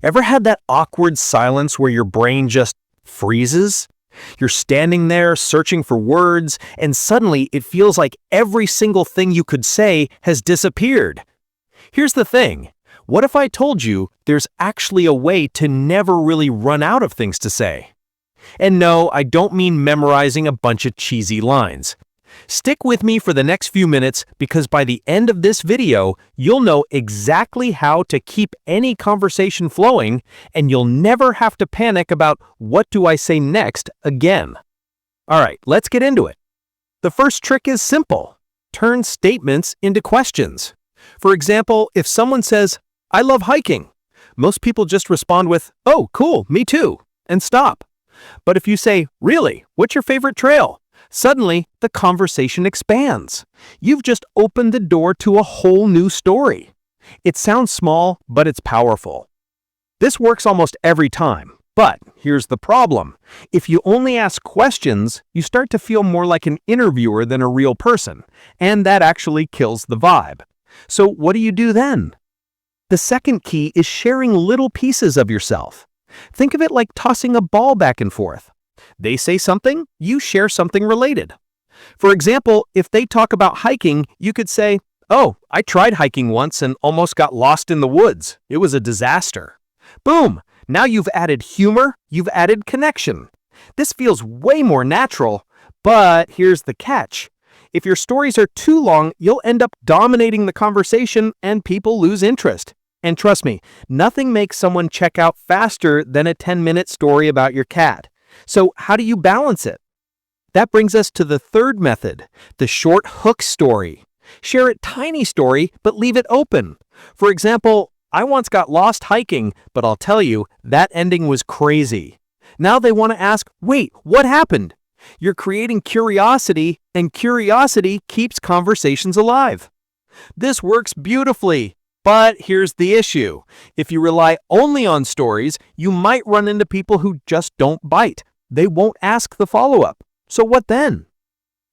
Ever had that awkward silence where your brain just freezes? You're standing there searching for words, and suddenly it feels like every single thing you could say has disappeared. Here's the thing. What if I told you there's actually a way to never really run out of things to say? And no, I don't mean memorizing a bunch of cheesy lines. Stick with me for the next few minutes because by the end of this video, you'll know exactly how to keep any conversation flowing and you'll never have to panic about what do I say next again. All right, let's get into it. The first trick is simple. Turn statements into questions. For example, if someone says, "I love hiking," most people just respond with, "Oh, cool, me too," and stop. But if you say, "Really, what's your favorite trail?" suddenly the conversation expands. You've just opened the door to a whole new story. It sounds small, but it's powerful. This works almost every time. But here's the problem. If you only ask questions, you start to feel more like an interviewer than a real person, and that actually kills the vibe. So what do you do then? The second key is sharing little pieces of yourself. Think of it like tossing a ball back and forth. They say something, you share something related. For example, if they talk about hiking, you could say, "Oh, I tried hiking once and almost got lost in the woods. It was a disaster." Boom! Now you've added humor, you've added connection. This feels way more natural, but here's the catch. If your stories are too long, you'll end up dominating the conversation and people lose interest. And trust me, nothing makes someone check out faster than a 10-minute story about your cat. So how do you balance it? That brings us to the third method, the short hook story. Share a tiny story, but leave it open. For example, "I once got lost hiking, but I'll tell you, that ending was crazy." Now they want to ask, "Wait, what happened?" You're creating curiosity, and curiosity keeps conversations alive. This works beautifully. But here's the issue. If you rely only on stories, you might run into people who just don't bite. They won't ask the follow-up. So what then?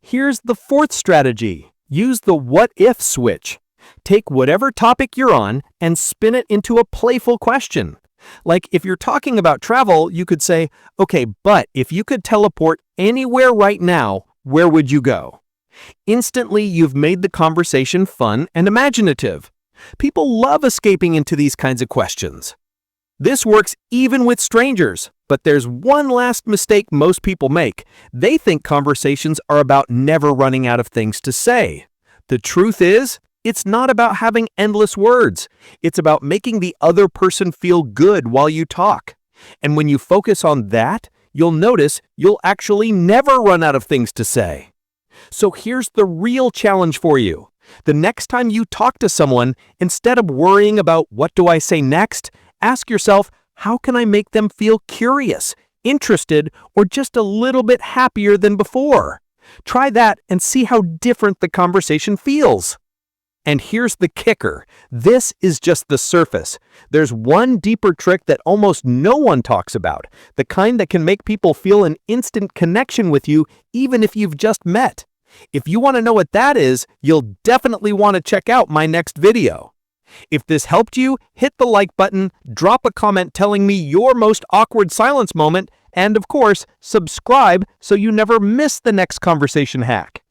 Here's the fourth strategy. Use the what-if switch. Take whatever topic you're on and spin it into a playful question. Like if you're talking about travel, you could say, "Okay, but if you could teleport anywhere right now, where would you go?" Instantly, you've made the conversation fun and imaginative. People love escaping into these kinds of questions. This works even with strangers, but there's one last mistake most people make. They think conversations are about never running out of things to say. The truth is, it's not about having endless words. It's about making the other person feel good while you talk. And when you focus on that, you'll notice you'll actually never run out of things to say. So here's the real challenge for you. The next time you talk to someone, instead of worrying about what do I say next, ask yourself, how can I make them feel curious, interested, or just a little bit happier than before? Try that and see how different the conversation feels. And here's the kicker. This is just the surface. There's one deeper trick that almost no one talks about, the kind that can make people feel an instant connection with you even if you've just met. If you want to know what that is, you'll definitely want to check out my next video. If this helped you, hit the like button, drop a comment telling me your most awkward silence moment, and of course, subscribe so you never miss the next conversation hack.